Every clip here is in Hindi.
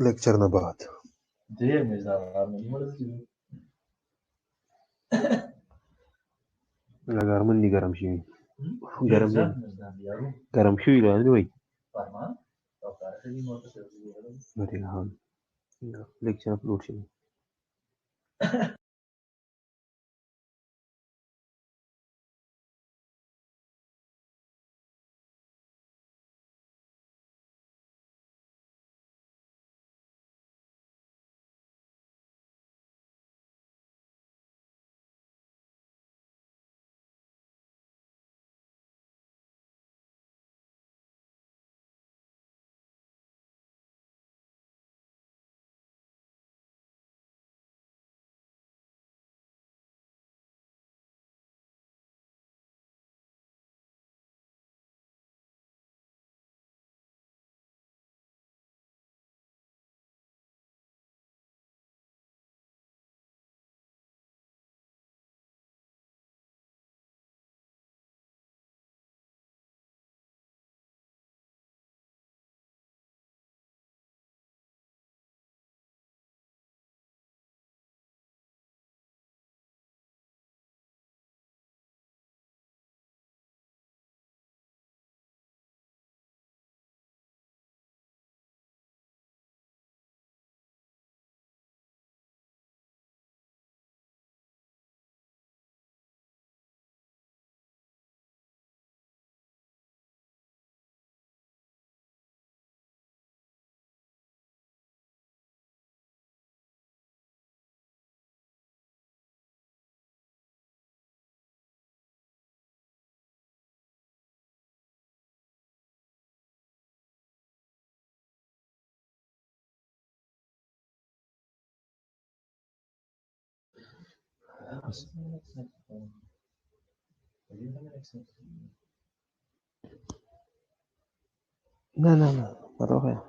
लेक्चर ना बात Garmin di garam sih. Garam sih lah ni boy. Berarti kan. Lecture upload sih. Nah. Baru ya.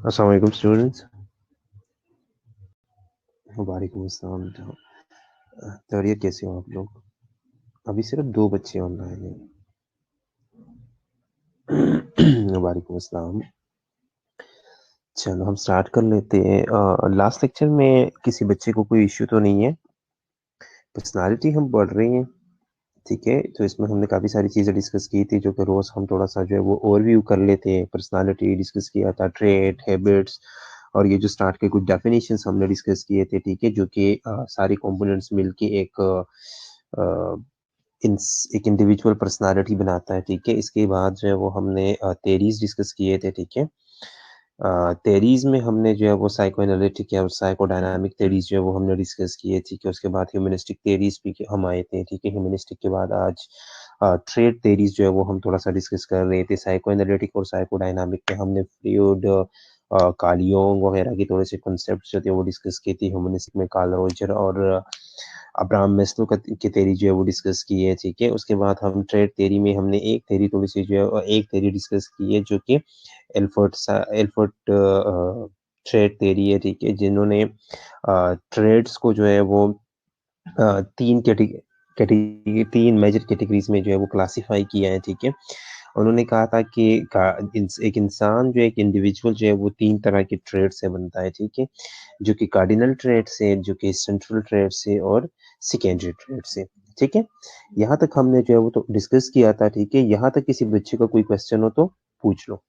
Assalamualaikum students. वालेकुम तो कैसे हो आप लोग? अभी सिर्फ 2 बच्चे ऑनलाइन हैं। वालेकुम अस्सलाम। चलो हम स्टार्ट कर लेते हैं। लास्ट लेक्चर में किसी बच्चे को कोई इश्यू तो नहीं है? पर्सनालिटी हम पढ़ रहे हैं, ठीक है? तो इसमें हमने काफ़ी सारी चीज़ें डिस्कस की थी जो कि रोज़ हम थोड़ा सा जो है वो ओवरव्यू कर लेते हैं। पर्सनालिटी डिस्कस किया था, ट्रेट, हैबिट्स और ये जो स्टार्ट के कुछ डेफिनेशंस हमने डिस्कस किए थे, ठीक है? जो कि सारे कंपोनेंट्स मिलके एक इंडिविजुअल पर्सनालिटी बनाता है, ठीक है? इसके बाद जो है वो हमने थ्योरीज डिस्कस किए थे, ठीक है? थ्योरीज में हमने जो है वो साइकोएनालिटिक या साइकोडायनामिक थ्योरीज जो है वो हमने डिस्कस किए, ठीक है? उसके बाद ह्यूमनिस्टिक थ्योरीज भी हम आए थे, ठीक है? ह्यूमनिस्टिक के बाद आज ट्रेड थ्योरीज जो है वो हम थोड़ा सा डिस्कस कर रहे थे। साइकोएनालिटिक और साइकोडायनामिक में हमने फ्रॉइड, कार्ल युंग वगैरह के थोड़े से कॉन्सेप्ट्स जो थे वो डिस्कस किए थे। ह्यूमनिस्टिक में कार्ल रोजर और अब्राहम मैस्लो की थ्योरी जो है वो डिस्कस की है, ठीक है? उसके बाद हम ट्रेड थ्योरी में हमने एक थ्योरी थोड़ी सी जो है एक थ्योरी डिस्कस की है जो कि एल्फर्ट ट्रेड थ्योरी है, ठीक है? जिन्होंने ट्रेड्स को जो है वो तीन मेजर कैटेगरीज में जो है वो क्लासिफाई किया है, ठीक है? उन्होंने कहा था कि एक इंसान जो एक इंडिविजुअल जो है वो 3 तरह के ट्रेड से बनता है, ठीक है? जो कि कार्डिनल ट्रेड से, जो कि सेंट्रल ट्रेड से और सेकेंडरी ट्रेड से, ठीक है? यहाँ तक हमने जो है वो तो डिस्कस किया था, ठीक है? यहाँ तक किसी बच्चे का कोई क्वेश्चन हो तो पूछ लो।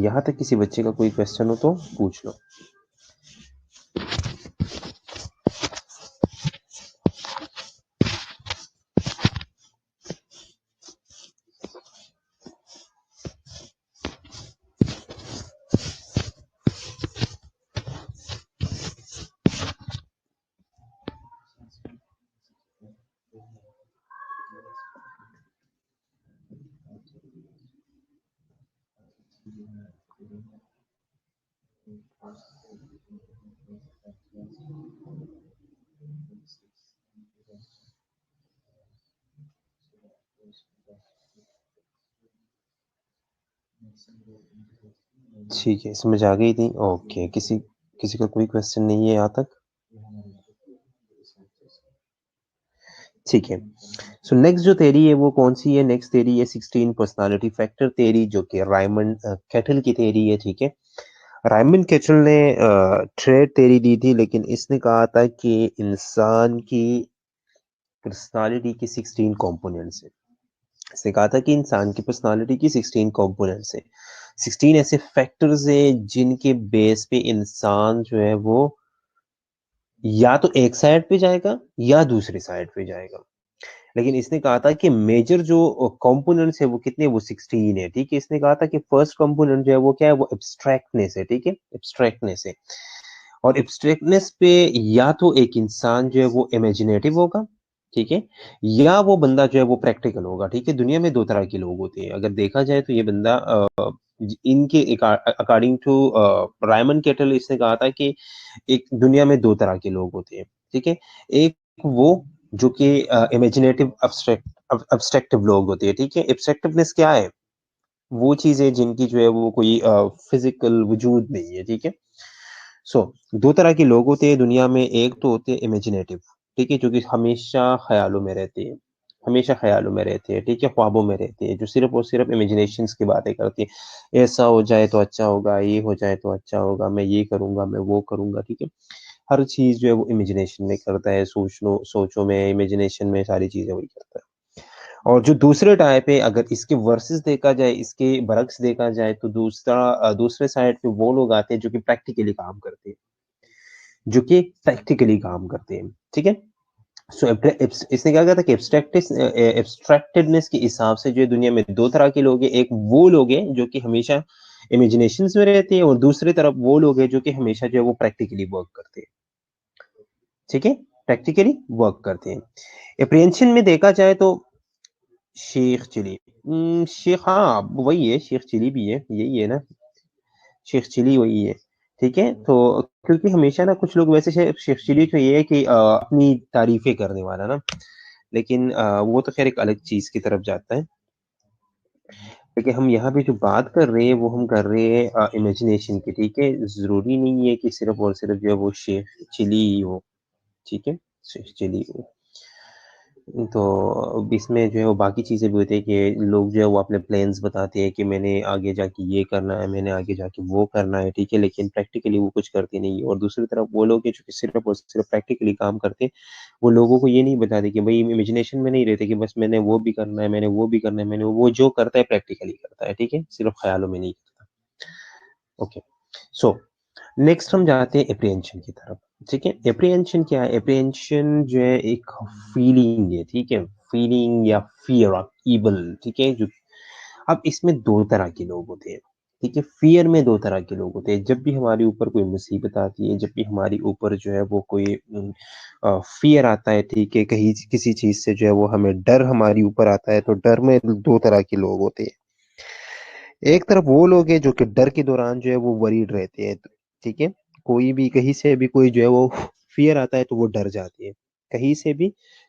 यहाँ तक किसी बच्चे का कोई क्वेश्चन हो तो पूछ लो। ठीक है, समझ आ गई थी? ओके, किसी किसी का कोई क्वेश्चन नहीं है यहाँ तक? ठीक है। सो नेक्स्ट जो थ्योरी है वो कौन सी है? नेक्स्ट थ्योरी है 16 पर्सनालिटी फैक्टर थ्योरी, जो कि रायमंड कैटल की थ्योरी है। ठीक है, रायमंड कैटल ने ट्रेड थ्योरी दी थी, लेकिन इसने कहा था कि इंसान की पर्सनालिटी की 16 कंपोनेंट्स है। इसने कहा था कि इंसान की पर्सनालिटी की 16 कंपोनेंट्स है, 16 ऐसे फैक्टर्स है जिनके बेस पे इंसान जो है वो या तो एक साइड पे जाएगा या दूसरी साइड पे जाएगा। लेकिन इसने कहा था कि मेजर जो कंपोनेंट्स है वो कितने, वो 16 है। ठीक है, इसने कहा था कि फर्स्ट कंपोनेंट जो है वो क्या है, वो एब्स्ट्रैक्टनेस है। ठीक है, एब्स्ट्रैक्टनेस है। और एब्स्ट्रैक्टनेस पे या तो एक इंसान जो है वो इमेजिनेटिव होगा, ठीक है, या वो बंदा जो है वो प्रैक्टिकल होगा। ठीक है, दुनिया में दो तरह के लोग होते हैं। अगर देखा जाए तो ये बंदा इनके अकॉर्डिंग टू रायमन केटल, इसने कहा था कि एक दुनिया में दो तरह के लोग होते हैं। ठीक है, एक वो जो कि इमेजिनेटिव अब्स्ट्रक्टिव लोग होते हैं। ठीक है, एब्स्ट्रक्टिवनेस क्या है? वो चीजें जिनकी जो है वो कोई फिजिकल वजूद नहीं है। ठीक है, सो दो तरह के लोग होते हैं दुनिया में। एक तो होते हैं इमेजिनेटिव, ठीक है, जो कि हमेशा ख्यालों में रहते हैं, हमेशा ख्यालों में रहते हैं। ठीक है, ख्वाबों में रहते हैं, जो सिर्फ और सिर्फ इमेजिनेशंस की बातें करती है। ऐसा हो जाए तो अच्छा होगा, ये हो जाए तो अच्छा होगा, मैं ये करूंगा, मैं वो करूंगा। ठीक है, हर चीज जो है वो इमेजिनेशन में करता है, सोचों में, इमेजिनेशन में सारी चीजें वही करता है। और जो दूसरे टाइप है, अगर इसके वर्सेस देखा जाए, इसके बरक्स देखा जाए, तो दूसरे साइड पे वो लोग आते हैं जो कि प्रैक्टिकली काम करते हैं, जो कि प्रैक्टिकली काम करते हैं। ठीक है, सो इसने क्या कहा था कि एब्स्ट्रैक्टेडनेस के हिसाब से जो है दुनिया में दो तरह के लोग हैं। एक वो लोग हैं जो कि हमेशा इमेजिनेशन में रहते हैं, और दूसरी तरफ वो लोग हैं जो कि हमेशा जो है वो प्रैक्टिकली वर्क करते हैं। ठीक है, प्रैक्टिकली वर्क करते हैं। एप्रिहेंशन में देखा जाए तो शेख चिली, शेख, हाँ वही है, शेख चिली भी है, यही है ना, शेख चिली वही है। ठीक है, तो क्योंकि हमेशा ना कुछ लोग वैसे शेख चिली तो ये है कि अपनी तारीफें करने वाला ना, लेकिन वो तो खैर एक अलग चीज की तरफ जाता है। लेकिन हम यहाँ पे जो बात कर रहे हैं वो हम कर रहे हैं इमेजिनेशन की। ठीक है, जरूरी नहीं है कि सिर्फ और सिर्फ जो है वो शेख चिली ही हो। ठीक है, शेख चिली हो। तो अब इसमें जो है वो बाकी चीज़ें भी होती है कि लोग जो है वो अपने प्लान्स बताते हैं कि मैंने आगे जाके ये करना है, मैंने आगे जाके वो करना है। ठीक है, लेकिन प्रैक्टिकली वो कुछ करते नहीं है। और दूसरी तरफ वो लोग हैं जो कि सिर्फ और सिर्फ प्रैक्टिकली काम करते हैं, वो लोगों को ये नहीं बताते कि भाई इमेजिनेशन में नहीं रहते कि बस मैंने वो भी करना है, मैंने वो भी करना है, मैंने वो जो करता है प्रैक्टिकली करता है। ठीक है, सिर्फ ख्यालों में नहीं करता। ओके, सो नेक्स्ट हम जाते हैं एप्रीहेंशन की तरफ। ठीक है, एप्रीहेंशन क्या है? एप्रीहेंशन जो है एक फीलिंग है। ठीक है, फीलिंग या फियर ऑफ इवल। ठीक है, जो अब इसमें दो तरह के लोग होते हैं। ठीक है, फियर में दो तरह के लोग होते हैं। जब भी हमारे ऊपर कोई मुसीबत आती है, जब भी हमारे ऊपर जो है वो कोई फियर आता है, ठीक है, कहीं किसी चीज से जो है वो हमें डर हमारे ऊपर आता है, तो डर में दो तरह के लोग होते हैं। एक तरफ वो लोग हैं जो कि डर के दौरान जो है वो वरीड रहते हैं। ठीक है, कोई भी कहीं से भी कोई जो है वो फियर आता है तो वो डर जाती है। कहीं से भी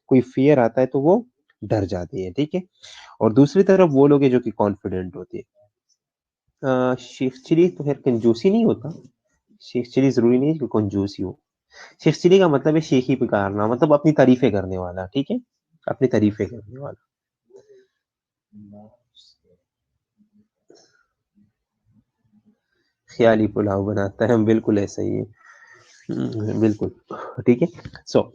कोई फियर आता है तो वो डर जाती है। ठीक है, और दूसरी तरफ वो लोग हैं जो कि कॉन्फिडेंट होते हैं। शेख चिली तो खैर कंजूसी नहीं होता। शेख चिली जरूरी नहीं है कि कंजूसी हो। शेख चिली का मतलब है शेख ही पुकारना, मतलब अपनी तारीफें करने वाला। ठीक है, अपनी तारीफें करने वाला। ख्याली पुलाव बनाता है, बिल्कुल ऐसा ही है। बिल्कुल। ठीक है, सो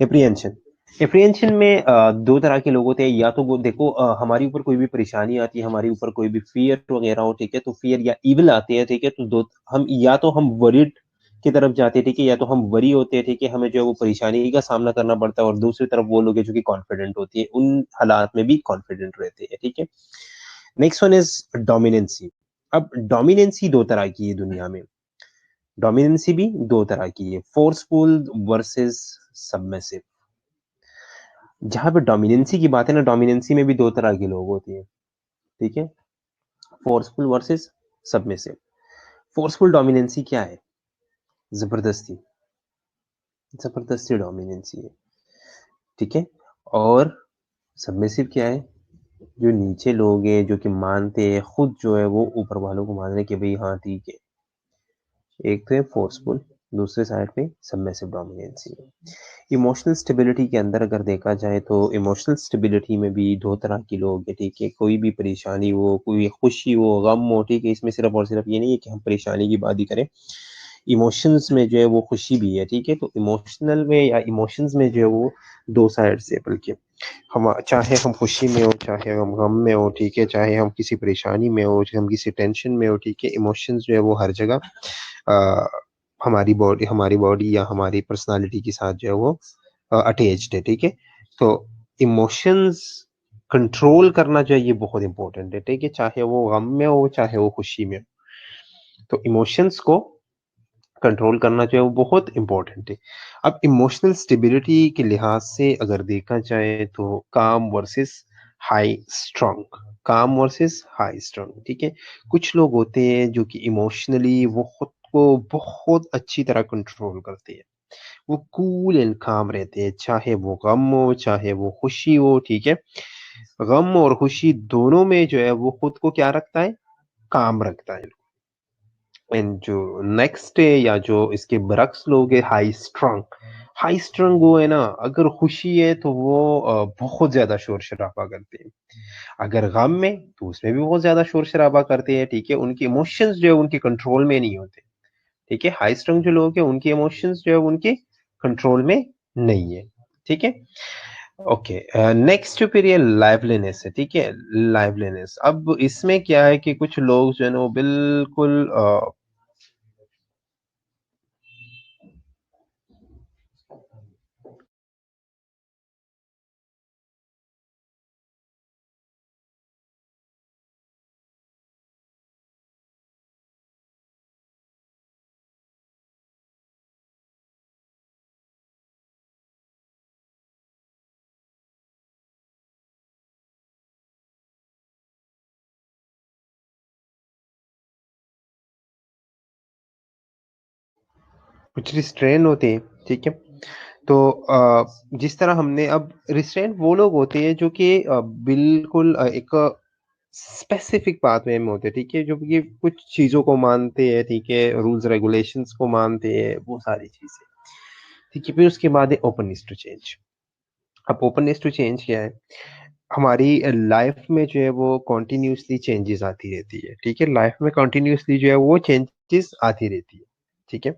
एप्रीहेंशन, एप्रीहेंशन में दो तरह के लोग होते हैं। या तो वो देखो हमारे ऊपर कोई भी परेशानी आती है, हमारे ऊपर कोई भी फियर वगैरह हो, ठीक है, तो फियर या इविल आते हैं। ठीक है, तो दो हम या तो हम वरीड की तरफ जाते हैं, ठीक है, या तो हम वरी होते हैं, ठीक है, हमें जो है वो परेशानी का सामना करना पड़ता है। और दूसरी तरफ वो लोग हैं जो कि कॉन्फिडेंट होती है, उन हालात में भी कॉन्फिडेंट रहते हैं। ठीक है, नेक्स्ट वन इज डोमिनेंसी। अब डोमिनेंसी दो तरह की है दुनिया में। डोमिनेंसी भी दो तरह की है, फोर्सफुल वर्सेस सबमिसिव। जहां पे डोमिनेंसी की बात है ना, डोमिनेंसी में भी दो तरह के लोग होते हैं। ठीक है, forceful versus submissive. Forceful dominancy क्या है? जबरदस्ती, जबरदस्ती डोमिनेंसी है। ठीक है, और सबमिसिव क्या है? जो नीचे लोग हैं जो कि मानते हैं खुद जो है वो ऊपर वालों को मान रहे हैं कि भाई हाँ ठीक है, एक तो है फोर्सफुल, दूसरे साइड पे सबमिसिव डोमिनेंसी है। इमोशनल स्टेबिलिटी के अंदर अगर देखा जाए तो इमोशनल स्टेबिलिटी में भी दो तरह के लोग हैं, ठीक है। कोई भी परेशानी हो, कोई खुशी हो, गम हो, ठीक है, इसमें सिर्फ और सिर्फ ये नहीं है कि हम परेशानी की बात ही करें, इमोशंस में जो है वो खुशी भी है, ठीक है। तो इमोशनल में या इमोशंस में जो है वो दो साइड से, बल्कि हम चाहे हम खुशी में हो, चाहे हम गम में हो, ठीक है, चाहे हम किसी परेशानी में हो, चाहे हम किसी टेंशन में हो, ठीक है, इमोशंस जो है वो हर जगह अ, हमारी बॉडी या हमारी पर्सनालिटी के साथ जो है वो अटैच्ड है, ठीक है। तो इमोशंस कंट्रोल करना जो है ये बहुत इंपॉर्टेंट है, ठीक है, चाहे वो गम में हो, चाहे वो खुशी में हो। तो इमोशंस को कंट्रोल करना जो है वो बहुत इंपॉर्टेंट है। अब इमोशनल स्टेबिलिटी के लिहाज से अगर देखा जाए तो काम वर्सेस हाई स्ट्रांग, काम वर्सेस हाई स्ट्रांग, ठीक है। कुछ लोग होते हैं जो कि इमोशनली वो खुद को बहुत अच्छी तरह कंट्रोल करते हैं, वो कूल एंड काम रहते हैं, चाहे वो गम हो, चाहे वो खुशी हो, ठीक है। गम और खुशी दोनों में जो है वो खुद को क्या रखता है, काम रखता है। एंड जो नेक्स्ट है या जो इसके बरक्स लोग है, हाई स्ट्रंग, हाई स्ट्रंग वो है ना, अगर खुशी है तो वो बहुत ज्यादा शोर शराबा करते हैं, अगर गम में तो उसमें भी बहुत ज्यादा शोर शराबा करते हैं, ठीक है। उनके इमोशंस जो है उनके कंट्रोल में नहीं होते, ठीक है। हाई स्ट्रंग जो लोग हैं उनके इमोशंस जो है उनके कंट्रोल में नहीं है, ठीक है। ओके, नेक्स्ट जो फिर ये लाइवलीनेस है, ठीक है। लाइवलीनेस, अब इसमें क्या है कि कुछ लोग जो है ना वो बिल्कुल कुछ रिस्ट्रेन होते हैं, ठीक है। तो जिस तरह हमने अब रिस्ट्रेन वो लोग होते हैं जो कि बिल्कुल एक स्पेसिफिक बात में होते हैं, ठीक है, जो कि कुछ चीजों को मानते हैं, ठीक है, रूल्स रेगुलेशंस को मानते हैं, वो सारी चीजें, ठीक है। फिर उसके बाद है ओपननेस टू चेंज। अब ओपननेस टू चेंज क्या है, हमारी लाइफ में जो है वो कॉन्टिन्यूसली चेंजेस आती रहती है, ठीक है। लाइफ में कॉन्टिन्यूसली जो है वो चेंजेस आती रहती है, ठीक है।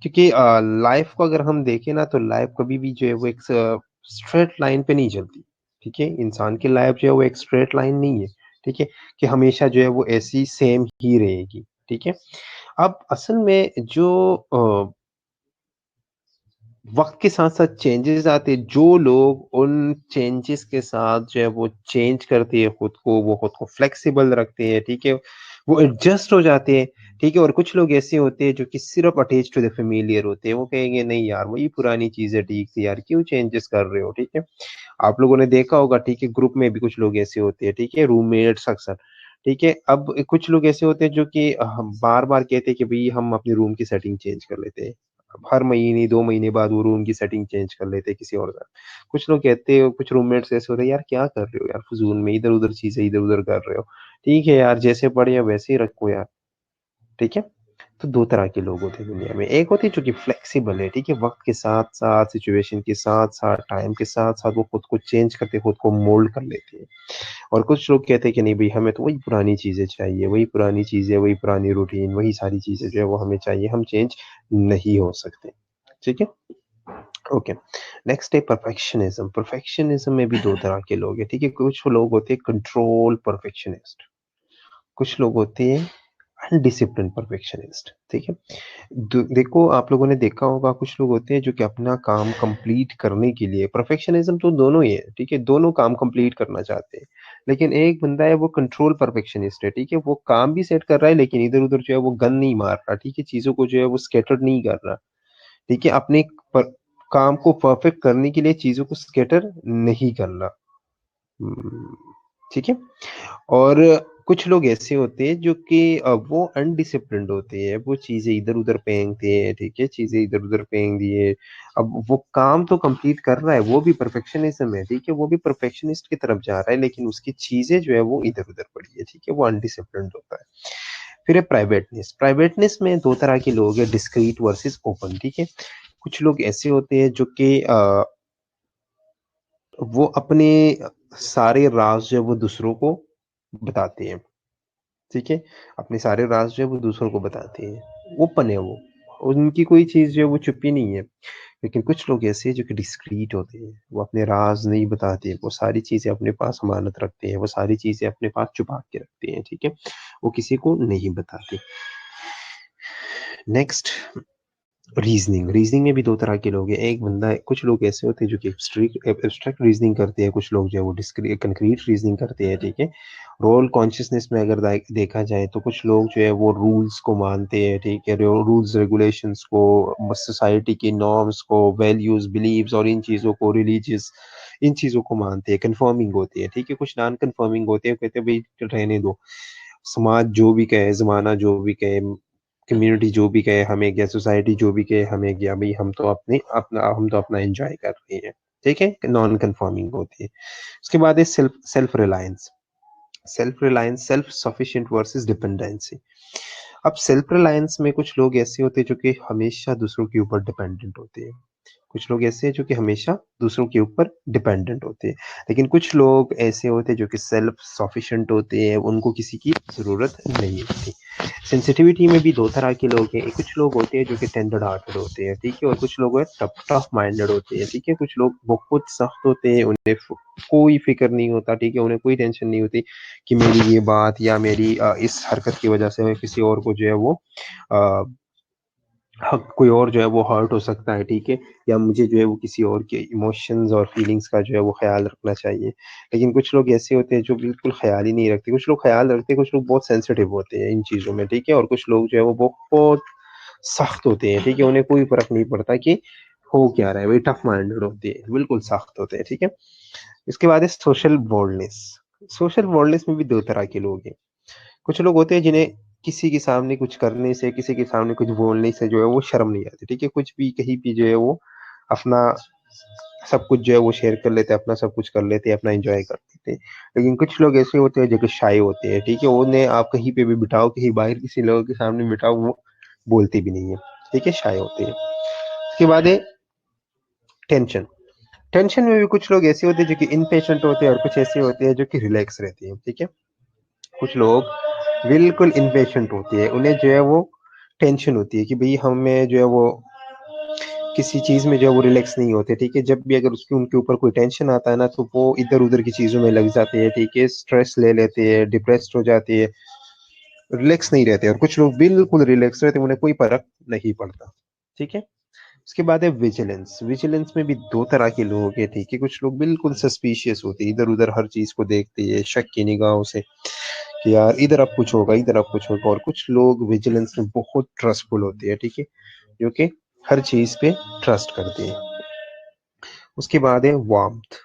क्योंकि लाइफ को अगर हम देखें ना तो लाइफ कभी भी जो है वो एक स्ट्रेट लाइन पे नहीं चलती, ठीक है। इंसान की लाइफ जो है वो एक स्ट्रेट लाइन नहीं है, ठीक है, कि हमेशा जो है वो ऐसी सेम ही रहेगी, ठीक है। अब असल में जो वक्त के साथ साथ चेंजेस आते हैं, जो लोग उन चेंजेस के साथ जो है वो चेंज करते हैं खुद को, वो खुद को फ्लेक्सिबल रखते हैं, ठीक है, वो एडजस्ट हो जाते हैं, ठीक है। और कुछ लोग ऐसे होते हैं जो कि सिर्फ अटैच टू द फेमिलियर होते हैं, वो कहेंगे नहीं यार वही पुरानी चीजें ठीक थी यार, क्यों चेंजेस कर रहे हो, ठीक है। आप लोगों ने देखा होगा, ठीक है, ग्रुप में भी कुछ लोग ऐसे होते हैं, ठीक है, रूममेट्स अक्सर, ठीक है। अब कुछ लोग ऐसे होते हैं जो कि बार बार कहते हैं कि भाई हम अपने रूम की सेटिंग चेंज कर लेते हैं, अब हर महीने 2 महीने बाद वो रूम की सेटिंग चेंज कर लेते हैं किसी और का। कुछ लोग कहते हैं, कुछ रूममेट्स ऐसे होते हैं, यार क्या कर रहे हो यार, फजूल में इधर उधर चीजें इधर उधर कर रहे हो, ठीक है यार, जैसे पड़े हैं वैसे ही रखो यार, ठीक है। तो दो तरह के लोग होते हैं दुनिया में, एक होते हैं जो कि फ्लेक्सिबल है, ठीक है, वक्त के साथ साथ, सिचुएशन के साथ साथ, टाइम के साथ साथ वो खुद को चेंज करते, खुद को मोल्ड कर लेते हैं। और कुछ लोग कहते हैं कि नहीं भाई हमें तो वही पुरानी चीजें चाहिए, वही पुरानी चीजें, वही पुरानी रूटीन, वही सारी चीजें जो है वो हमें चाहिए, हम चेंज नहीं हो सकते, ठीक है। ओके, नेक्स्ट है परफेक्शनिज्म। परफेक्शनिज्म में भी दो तरह के लोग हैं, ठीक है। कुछ लोग होते हैं कंट्रोल परफेक्शनिस्ट, कुछ लोग होते हैं अनडिसिप्लिन परफेक्शनिस्ट, ठीक है। देखो आप लोगों ने देखा होगा, कुछ लोग होते हैं जो कि अपना काम कंप्लीट करने के लिए, परफेक्शनिज्म तो दोनों ही है, ठीक है, दोनों काम कंप्लीट करना चाहते हैं। लेकिन एक बंदा है वो कंट्रोल परफेक्शनिस्ट है, ठीक है, वो काम भी सेट कर रहा है लेकिन इधर उधर जो है वो गन नहीं मार रहा, ठीक है, चीजों को जो है वो स्कैटर्ड नहीं कर रहा, ठीक है, अपने काम को परफेक्ट करने के लिए चीजों को स्कैटर नहीं करना, हम्म, ठीक है। और कुछ लोग ऐसे होते हैं जो कि वो अनडिसिप्लिन्ड होते हैं, वो चीज़ें इधर-उधर फेंकते हैं, ठीक है? चीज़ें इधर-उधर फेंक दिए, अब वो काम तो कंप्लीट कर रहा है, वो भी परफेक्शनिज़्म है, ठीक है? वो भी परफेक्शनिस्ट की तरफ जा रहा है, लेकिन उसकी चीज़ें जो है वो इधर-उधर पड़ी है, ठीक है? वो अनडिसिप्लिन्ड होता है। फिर है प्राइवेटनेस, प्राइवेटनेस में 2 तरह के लोग हैं, डिस्क्रीट वर्सेस ओपन, ठीक है? कुछ लोग ऐसे होते हैं जो कि वो अपने सारे राज़ जो है वो दूसरों को बताते हैं। ठीक है? अपने सारे राज़ जो है वो दूसरों को बताते हैं, ओपन है वो, उनकी कोई चीज़ जो है वो छुपी नहीं है। लेकिन कुछ लोग ऐसे हैं जो कि डिस्क्रीट होते हैं, वो अपने राज़ नहीं बताते, वो सारी चीज़ें अपने पास अमानत रखते हैं, वो सारी चीज़ें अपने पास छुपा के रखते हैं, ठीक है? वो किसी को नहीं बताते। नेक्स्ट रीज़निंग, रीज़निंग में भी 2 तरह के लोग हैं, एक बंदा है कुछ लोग ऐसे होते हैं जो कि एब्स्ट्रैक्ट रीज़निंग करते हैं, कुछ लोग जो है वो कंक्रीट रीज़निंग करते हैं, ठीक है? रोल कॉन्शसनेस में अगर देखा जाए तो कुछ लोग जो है वो रूल्स को मानते हैं, ठीक है? रूल्स रेगुलेशंस को, सोसाइटी की नॉर्म्स को, वैल्यूज़, बिलीव्स और इन चीज़ों को, रिलीजियस इन चीज़ों को मानते हैं, कन्फर्मिंग होते हैं, ठीक है? कुछ नॉन कन्फर्मिंग होते हैं, कहते हैं भई रहने दो, समाज जो भी कहे, ज़माना जो भी कहे, कम्युनिटी जो भी कहे हमें क्या, सोसाइटी जो भी कहे हमें क्या, भई हम तो अपना एन्जॉय कर रहे हैं, ठीक है? नॉन कन्फर्मिंग होती है। उसके बाद है self reliance. Self reliance, self sufficient versus dependency. अब सेल्फ रिलायंस में कुछ लोग ऐसे होते हैं जो कि हमेशा दूसरों के ऊपर डिपेंडेंट होते हैं। कुछ लोग ऐसे हैं जो कि हमेशा दूसरों के ऊपर डिपेंडेंट होते हैं। लेकिन कुछ लोग ऐसे होते हैं जो कि सेल्फ सफिशिएंट होते हैं, उनको किसी की ज़रूरत नहीं होती। सेंसिटिविटी में भी 2 तरह के लोग हैं। कुछ लोग होते हैं जो कि टेंडर हार्टेड होते हैं, ठीक है? और कुछ लोग हैं टफ टफ माइंडेड होते हैं, ठीक है? कुछ लोग बहुत सख्त होते हैं, उन्हें कोई फ़िक्र नहीं होता, ठीक है? उन्हें कोई टेंशन नहीं होती कि मेरी ये बात या मेरी इस हरकत की वजह से किसी और को जो है वो अ, कोई और जो है वो हर्ट हो सकता है, ठीक है? या मुझे जो है वो किसी और के इमोशंस और फीलिंग्स का जो है वो ख़्याल रखना चाहिए। लेकिन कुछ लोग ऐसे होते हैं जो बिल्कुल ख़्याल ही नहीं रखते। कुछ लोग ख़्याल रखते हैं, कुछ लोग बहुत सेंसिटिव होते हैं इन चीज़ों में, ठीक है? और कुछ लोग जो है वो बहुत सख्त होते हैं, ठीक है? उन्हें कोई फ़र्क नहीं पड़ता कि हो क्या रहा है, वही टफ माइंडेड होते हैं, बिल्कुल सख्त होते हैं, ठीक है? इसके बाद है सोशल बोल्डनेस। सोशल बोल्डनेस में भी 2 तरह के लोग हैं। कुछ लोग होते हैं जिन्हें किसी के सामने कुछ करने से, किसी के सामने कुछ बोलने से जो है वो शर्म नहीं आती, ठीक है? कुछ भी कहीं भी जो है वो अपना सब कुछ जो है वो शेयर कर लेते हैं, अपना सब कुछ कर लेते हैं, अपना एन्जॉय कर लेते हैं। लेकिन कुछ लोग ऐसे होते हैं जो कि शाय होते हैं, ठीक है? उन्हें आप कहीं पे भी बिठाओ, कहीं बाहर किसी लोगों के सामने बिठाओ, वो बोलते भी नहीं है, ठीक है? शाय होते हैं। उसके बाद है टेंशन। टेंशन में भी कुछ लोग ऐसे होते हैं जो कि इम्पेशेंट होते हैं और कुछ ऐसे होते हैं जो कि रिलैक्स रहते हैं, ठीक है? कुछ लोग बिल्कुल इम्पेशेंट होती है, उन्हें जो है वो टेंशन होती है कि भई हमें जो है वो किसी चीज़ में जो है वो रिलैक्स नहीं होते, ठीक है? जब भी अगर उसके उनके ऊपर कोई टेंशन आता है ना, तो वो इधर-उधर की चीज़ों में लग जाते हैं, ठीक है? स्ट्रेस ले लेते हैं, डिप्रेस्ड हो जाते हैं, रिलैक्स नहीं रहते और कुछ लोग बिल्कुल रिलैक्स रहते हैं, उन्हें कोई फ़र्क नहीं पड़ता, ठीक है? उसके बाद है विजिलेंस। विजिलेंस में भी 2 तरह के लोग हैं, ठीक है? कुछ लोग बिल्कुल सस्पिशियस होते हैं, इधर-उधर हर चीज़ को देखते हैं, शक की निगाहों से कि यार इधर अब कुछ होगा, इधर अब कुछ होगा और कुछ लोग विजिलेंस में बहुत ट्रस्टफुल होते हैं, ठीक है? जो कि हर चीज़ पे ट्रस्ट करते हैं। उसके बाद है वार्म्थ।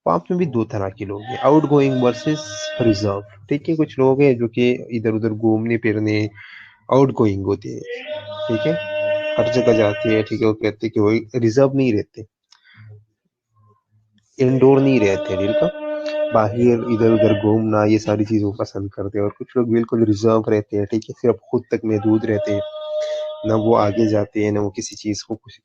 वार्म्थ में भी 2 तरह के लोग हैं, आउटगोइंग वर्सेस रिजर्व, ठीक है? कुछ लोग हैं जो कि इधर-उधर घूमने-फिरने आउटगोइंग होते हैं, ठीक है? हर जगह जाते हैं, ठीक है? वो कहते हैं कि वो रिजर्व नहीं रहते, इंडोर नहीं रहते, ठीक है? बाहर इधर-उधर घूमना ये सारी चीज़ों को पसंद करते हैं और कुछ लोग बिल्कुल रिज़र्व रहते हैं, ठीक है? सिर्फ़ खुद तक महदूद रहते हैं, ना वो आगे जाते हैं, ना वो किसी चीज़ को कुछ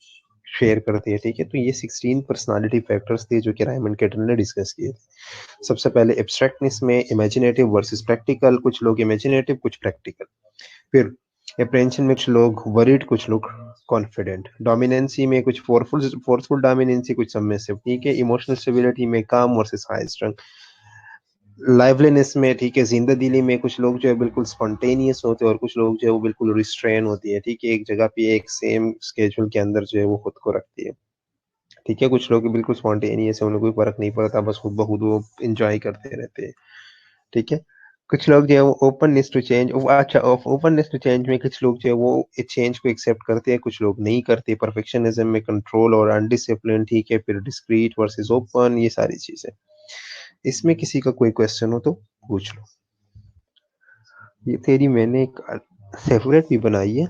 शेयर करते हैं, ठीक है? तो ये 16 पर्सनैलिटी फैक्टर्स थे जो कि रायमंड केटल ने डिस्कस किए थे। सबसे पहले एब्स्ट्रैक्टनेस में इमेजिनेटिव वर्सेस प्रैक्टिकल, कुछ लोग इमेजिनेटिव, कुछ प्रैक्टिकल। फिर अप्रहेंशन में कुछ लोग वरीड, कुछ लोग कॉन्फिडेंट। डोमिनेंसी में कुछ फोर्सफुल डोमिनेंसी, कुछ सबमिसिव, ठीक है? इमोशनल स्टेबिलिटी में काम वर्सेस हाई स्ट्रेंथ। लाइवलीनेस में, ठीक है, ज़िंदा-दिली में कुछ लोग जो है बिल्कुल स्पॉन्टेनियस होते हैं और कुछ लोग जो है वो बिल्कुल रिस्ट्रेन होती है, ठीक है? एक जगह पे एक सेम शेड्यूल के अंदर जो है वो खुद को रखती है, ठीक है? कुछ लोग बिल्कुल स्पॉन्टेनियस है, उन्हें कोई फ़र्क नहीं पड़ता, बस खुद ब खुद वो एन्जॉय करते रहते हैं, ठीक है? कुछ लोग जो है वो openness to change openness to change में कुछ लोग जो है वो इस चेंज को एक्सेप्ट करते हैं, कुछ लोग नहीं करते। परफेक्शनिज़्म में कंट्रोल और अनडिसिप्लिन, ठीक है? फिर डिस्क्रीट वर्सेस ओपन, ये सारी चीज़ें। इसमें किसी का कोई क्वेश्चन हो तो पूछ लो। ये थ्योरी मैंने एक सेपरेट भी बनाई है,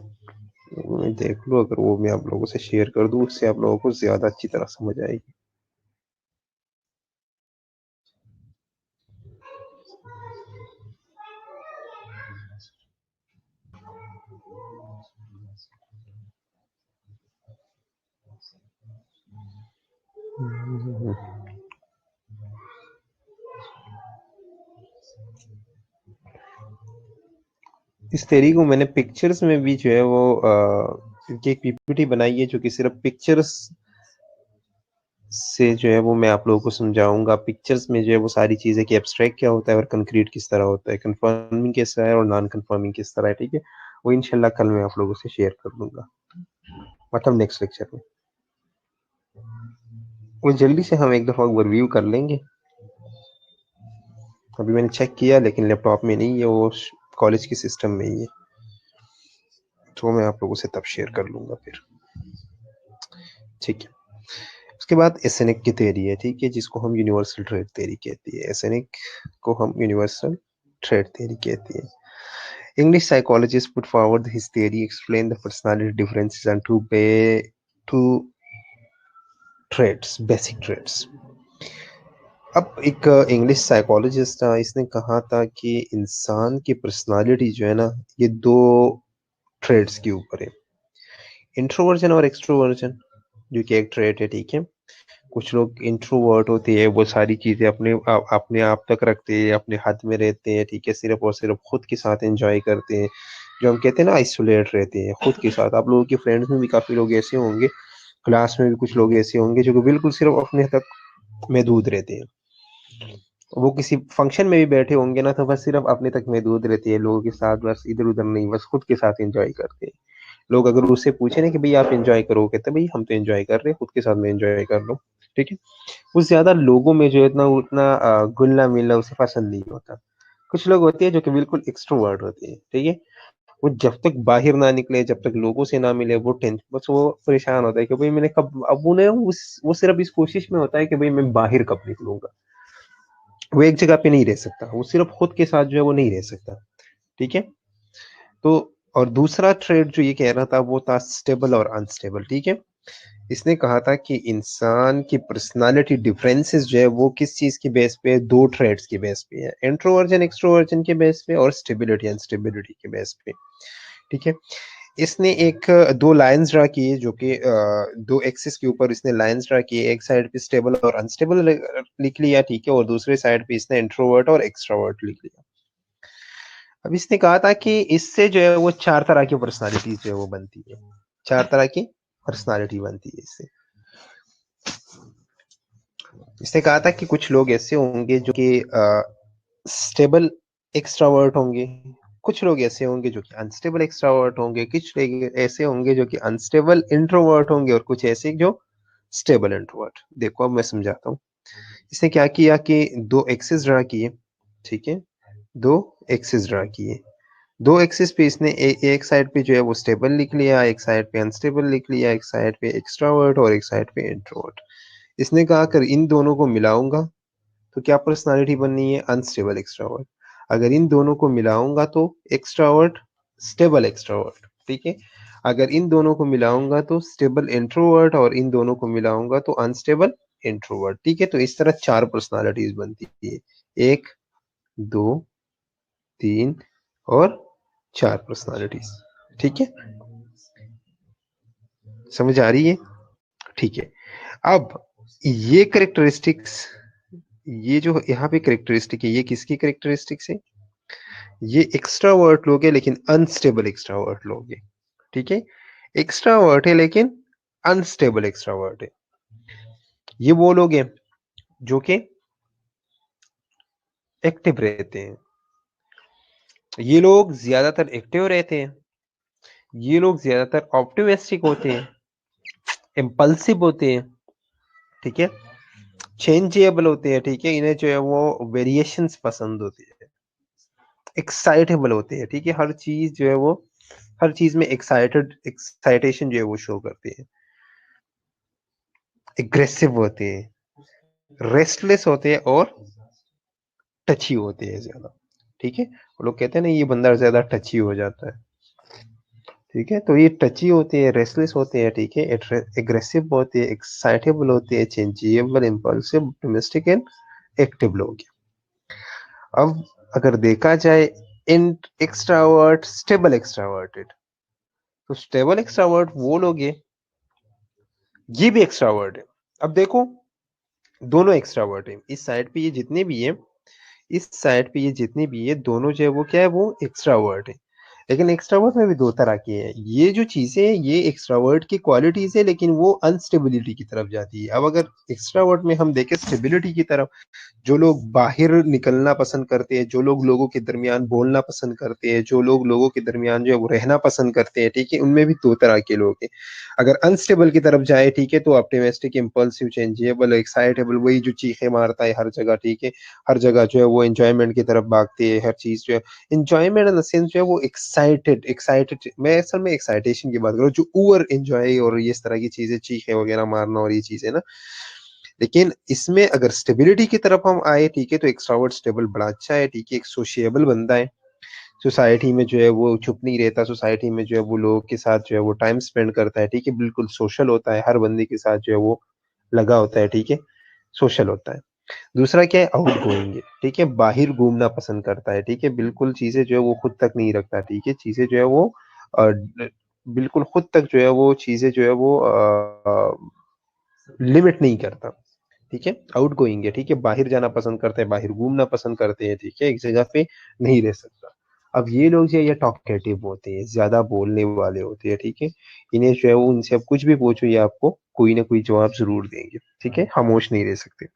मैं देख लो, अगर वो मैं आप लोगों से शेयर कर दूं, उससे आप लोगों को ज्यादा अच्छी तरह समझ आएगी। इस थ्योरी को मैंने पिक्चर्स में भी जो है वो इनकी एक पीपीटी बनाई है, जो कि सिर्फ पिक्चर्स से जो है वो मैं आप लोगों को समझाऊंगा। पिक्चर्स में जो है वो सारी चीजें कि एब्स्ट्रैक्ट क्या होता है और कंक्रीट किस तरह होता है, कंफर्मिंग किस तरह है और नॉन कंफर्मिंग किस तरह है, ठीक है। वो इंशाल्लाह कल मैं आप लोगों से शेयर कर दूंगा, मतलब नेक्स्ट लेक्चर में। वो जल्दी से हम एक दफा ओवरव्यू कर लेंगे। अभी मैंने चेक किया लेकिन लैपटॉप में नहीं है, वो कॉलेज के सिस्टम में ही है, तो मैं आप लोगों से तब शेयर कर लूंगा फिर, ठीक है। उसके बाद एसेनिक की थ्योरी है, ठीक है, जिसको हम यूनिवर्सल ट्रेड थ्योरी कहती है। एसेनिक को हम यूनिवर्सल ट्रेड थ्योरी कहती है। English psychologists put forward his theory, explain the personality differences and two traits, basic traits. अब एक इंग्लिश साइकोलॉजिस्ट था, इसने कहा था कि इंसान की पर्सनालिटी जो है ना, ये दो ट्रेड्स के ऊपर है, इंट्रोवर्जन और एक्सट्रोवर्जन, जो कि एक ट्रेड है, ठीक है। कुछ लोग इंट्रोवर्ट होते हैं, वो सारी चीजें अपने आप तक रखते हैं, अपने हाथ में रहते हैं, ठीक है, सिर्फ और सिर्फ खुद के साथ एंजॉय करते हैं, जो हम कहते हैं ना आइसोलेट रहते हैं खुद के साथ। आप लोगों के फ्रेंड्स में भी काफी लोग ऐसे होंगे, क्लास में भी कुछ लोग ऐसे होंगे जो कि बिल्कुल सिर्फ अपने तक महदूद रहते हैं। वो किसी फंक्शन में भी बैठे होंगे ना, तो बस सिर्फ अपने तक महदूद रहते हैं, लोगों के साथ बस इधर उधर नहीं, बस खुद के साथ एंजॉय करते हैं। लोग अगर उससे पूछे ना कि भाई आप एंजॉय करो, कहते हैं भाई हम तो एंजॉय कर रहे हैं, खुद के साथ में एंजॉय कर लो, ठीक है। वो ज्यादा लोगों में जो है इतना उतना घुलना मिलना उसे पसंद नहीं होता। कुछ लोग होते हैं जो कि बिल्कुल एक्सट्रोवर्ट होते हैं, ठीक है। वो जब तक बाहर ना निकले, जब तक लोगों से ना मिले, वो टेंशन, बस वो परेशान होता है कि भाई मैंने कब, अब उन्हें वो सिर्फ इस कोशिश में होता है कि भाई मैं बाहर कब निकलूंगा। वो एक जगह पे नहीं रह सकता, वो सिर्फ खुद के साथ जो है वो नहीं रह सकता, ठीक है। तो और दूसरा ट्रेड जो ये कह रहा था वो था स्टेबल और अनस्टेबल, ठीक है। इसने कहा था कि इंसान की पर्सनालिटी डिफरेंसेस जो है वो किस चीज की बेस पे है, दो ट्रेड्स की बेस पे है, इंट्रोवर्जन एक्सट्रोवर्जन के बेस पे और स्टेबिलिटी अनस्टेबिलिटी के बेस पे, ठीक है। इसने एक दो लाइंस ड्रा की है, जो कि दो एक्सिस के ऊपर इसने लाइंस ड्रा की है। एक साइड पे स्टेबल और अनस्टेबल लिख लिया, ठीक है, और दूसरे साइड पे इसने इंट्रोवर्ट और एक्सट्रोवर्ट लिख लिया। अब इसने कहा था कि इससे जो है वो चार तरह की पर्सनालिटी जो है वो बनती है, चार तरह की पर्सनालिटी बनती है इससे। इसने कहा था कि कुछ लोग ऐसे होंगे जो कि स्टेबल एक्सट्रावर्ट होंगे, कुछ लोग ऐसे होंगे जो कि अनस्टेबल एक्सट्रावर्ट होंगे, कुछ लोग ऐसे होंगे जो कि अनस्टेबल इंट्रोवर्ट होंगे, और कुछ ऐसे जो स्टेबल इंट्रोवर्ट। देखो अब मैं समझाता हूँ। इसने क्या किया कि दो एक्सिस ड्रा किए, ठीक है, दो एक्सिस ड्रा किए। दो एक्सिस पे इसने एक साइड पे जो है वो स्टेबल लिख लिया, एक साइड पे अनस्टेबल लिख लिया, एक साइड पे एक्सट्रावर्ट और एक साइड पे इंट्रोवर्ट। इसने कहा अगर इन दोनों को मिलाऊंगा तो क्या पर्सनालिटी बननी है, अनस्टेबल एक्सट्रावर्ट। अगर इन दोनों को मिलाऊंगा तो एक्सट्रावर्ट, स्टेबल एक्सट्रावर्ट, ठीक है। अगर इन दोनों को मिलाऊंगा तो स्टेबल इंट्रोवर्ट, और इन दोनों को मिलाऊंगा तो अनस्टेबल इंट्रोवर्ट, ठीक है। तो इस तरह चार पर्सनालिटीज बनती है, एक, दो, तीन और चार पर्सनालिटीज, ठीक है। समझ आ रही है, ठीक है। अब ये करेक्टरिस्टिक्स, ये जो यहाँ पे करेक्टरिस्टिक है, ये किसकी करेक्टरिस्टिक्स है, ये एक्स्ट्रावर्ट लोग है लेकिन अनस्टेबल एक्स्ट्रावर्ट लोग है, ठीक है। एक्स्ट्रावर्ट है लेकिन अनस्टेबल एक्स्ट्रावर्ट है। ये वो लोग हैं जो कि एक्टिव रहते हैं, ये लोग ज्यादातर एक्टिव रहते हैं, ये लोग ज्यादातर ऑप्टिमिस्टिक होते हैं, इम्पल्सिव होते हैं, ठीक है, चेंजेबल होते हैं, ठीक है, इन्हें जो है वो वेरिएशंस पसंद होती है, एक्साइटेबल होते हैं, ठीक है, हर चीज जो है वो, हर चीज में एक्साइटेशन जो है वो शो करते हैं, एग्रेसिव होते हैं, रेस्टलेस होते हैं और टची होते हैं ज्यादा, ठीक है। वो लोग कहते हैं ना ये बंदा ज्यादा टची हो जाता है, ठीक है। तो ये टची होते हैं, रेस्टलेस होते हैं, ठीक है, एग्रेसिव होते हैं, एक्साइटेबल होते हैं, changeable, impulsive, optimistic and active लोग। अब अगर देखा जाए एक्सट्रावर्ट, स्टेबल एक्सट्रावर्टेड, तो स्टेबल एक्सट्रावर्ट वो लोग हैं, ये भी एक्सट्रावर्ट है। अब देखो दोनों एक्सट्रावर्ट है, इस साइड पे ये जितने भी है, इस साइड पे ये जितने भी है, दोनों जो है वो क्या है, वो एक्सट्रावर्ट है। लेकिन एक्सट्रावर्ट में भी दो तरह के हैं। ये जो चीजें हैं ये एक्सट्रावर्ट की क्वालिटीज है, लेकिन वो अनस्टेबिलिटी की तरफ जाती है। अब अगर एक्सट्रावर्ट में हम देखें स्टेबिलिटी की तरफ, जो लोग बाहर निकलना पसंद करते हैं, जो लोग लोगों के दरमियान बोलना पसंद करते हैं, जो लोग लोगों के दरमियान जो है वो रहना पसंद करते हैं, ठीक है, उनमें भी दो तरह के लोग हैं। अगर अनस्टेबल की तरफ जाए, ठीक है, तो ऑप्टिमिस्टिक, इम्पल्सिव, चेंजेबल, एक्साइटेबल, वही जो चीखे मारता है हर जगह, ठीक है, हर जगह जो है वो एंजॉयमेंट की तरफ भागती है, हर चीज जो है एंजॉयमेंट इन द सेंस जो है वो एक्साइटेड एक्साइटेड, मैं असल में एक्साइटेशन की बात कर रहा हूँ, जो ओवर एंजॉय और ये इस तरह की चीजें, चीखे वगैरह मारना और ये चीजें ना। लेकिन इसमें अगर स्टेबिलिटी की तरफ हम आए, ठीक है, तो एक्सट्रावर्ट स्टेबल बड़ा अच्छा है, ठीक है, एक सोशिएबल बंदा है, सोसाइटी में जो है वो चुप नहीं रहता, सोसाइटी में जो है वो लोगों के साथ जो है वो टाइम स्पेंड करता है, ठीक है, बिल्कुल सोशल होता है, हर बंदे के साथ जो है वो लगा होता है, ठीक है, सोशल होता है। दूसरा क्या है, आउट गोइंग है, ठीक है, बाहर घूमना पसंद करता है, ठीक है, बिल्कुल चीजें जो है वो खुद तक नहीं रखता, ठीक है, चीजें जो है वो बिल्कुल खुद तक जो है वो चीजें जो है वो लिमिट नहीं करता, ठीक है, आउट गोइंग है, ठीक है, बाहर जाना पसंद करते हैं, बाहर घूमना पसंद करते हैं, ठीक है, एक जगह पे नहीं रह सकता। अब ये लोग जो है ये टॉकेटिव होते हैं, ज्यादा बोलने वाले होते हैं, ठीक है, इन्हें जो है वो उनसे आप कुछ भी पूछो ये आपको कोई ना कोई जवाब जरूर देंगे, ठीक है, खामोश नहीं रह सकते।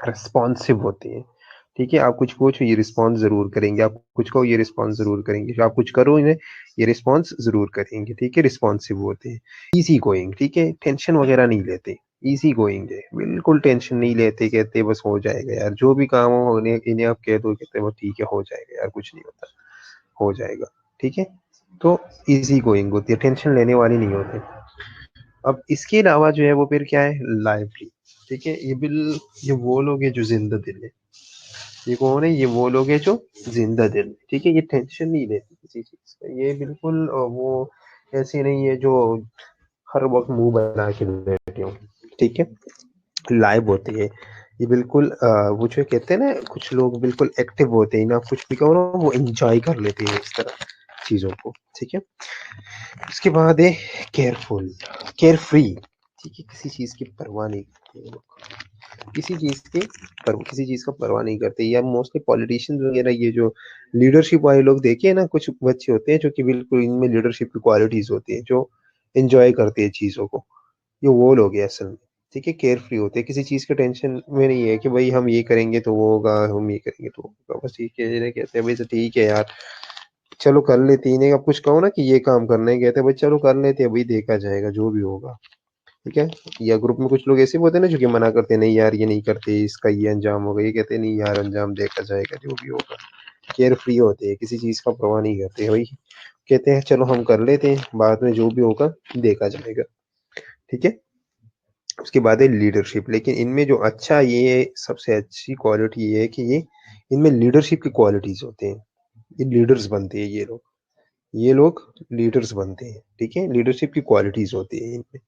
रिस्पॉन्सिव होते हैं, ठीक है, आप कुछ पूछो ये रिस्पॉन्स जरूर करेंगे, आप कुछ कहो ये रिस्पॉन्स जरूर करेंगे, जो आप कुछ करो इन्हें ये रिस्पॉन्स जरूर करेंगे, ठीक है, रिस्पॉन्सिव होते हैं। इजी गोइंग, ठीक है, टेंशन वगैरह नहीं लेते, इजी गोइंग है, बिल्कुल टेंशन नहीं लेते, कहते बस हो जाएगा यार, जो भी काम हो इन्हें इन्हें आप कह दो, कहते वो ठीक है हो जाएगा यार, कुछ नहीं होता, हो जाएगा, ठीक है। तो इजी गोइंग होती है, टेंशन लेने वाली नहीं होती। अब इसके अलावा जो है वो फिर क्या है, लाइवली, ठीक है, ये वो लोग हैं जो जिंदा दिल है। ये कौन है, ये वो लोग हैं जो जिंदा दिल, ठीक है, ये टेंशन नहीं लेते किसी चीज का, ये बिल्कुल वो ऐसे नहीं है जो हर वक्त मुंह बना के बैठे हो, ठीक है, लाइव होते हैं। ये बिल्कुल वो जो कहते हैं ना, कुछ लोग बिल्कुल एक्टिव होते हैं ना, कुछ भी कहो ना वो एंजॉय कर लेते हैं इस तरह चीजों को, ठीक है। उसके बाद है केयरफुल, केयर फ्री, ठीक है, किसी चीज की परवाह नहीं करते ये लोग, किसी चीज की किसी चीज का परवाह नहीं करते। या मोस्टली पॉलिटिशियंस वगैरह, ये जो लीडरशिप वाले लोग देखे ना, कुछ बच्चे होते हैं जो कि बिल्कुल इनमें लीडरशिप की क्वालिटीज होती है, जो एंजॉय करते हैं चीजों को, ये वो लोग हैं असल में, ठीक है, केयर फ्री होते हैं, किसी चीज के टेंशन में नहीं है कि भाई हम ये करेंगे तो वो होगा, हम ये करेंगे तो होगा, बस ठीक है, कहते हैं भाई तो ठीक है यार, चलो कर लेते हैं, इन्हें अब कुछ कहो ना कि ये काम करने हैं, कहते हैं भाई चलो कर लेते हैं, भाई देखा जाएगा जो भी होगा, ठीक है। या ग्रुप में कुछ लोग ऐसे भी होते हैं ना जो कि मना करते हैं, नहीं यार ये नहीं करते, इसका ये अंजाम होगा, ये कहते हैं नहीं यार अंजाम देखा जाएगा जो भी होगा, केयर फ्री होते हैं, किसी चीज का परवाह नहीं करते भाई, कहते हैं चलो हम कर लेते हैं, बाद में जो भी होगा देखा जाएगा, ठीक है। उसके बाद है लीडरशिप, लेकिन इनमें जो अच्छा, ये सबसे अच्छी क्वालिटी ये है कि ये इनमें लीडरशिप की क्वालिटीज होते हैं, ये लीडर्स बनते हैं, ये लोग लीडर्स बनते हैं, ठीक है, लीडरशिप की क्वालिटीज होती है इनमें।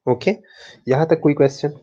ओके, यहाँ तक कोई क्वेश्चन?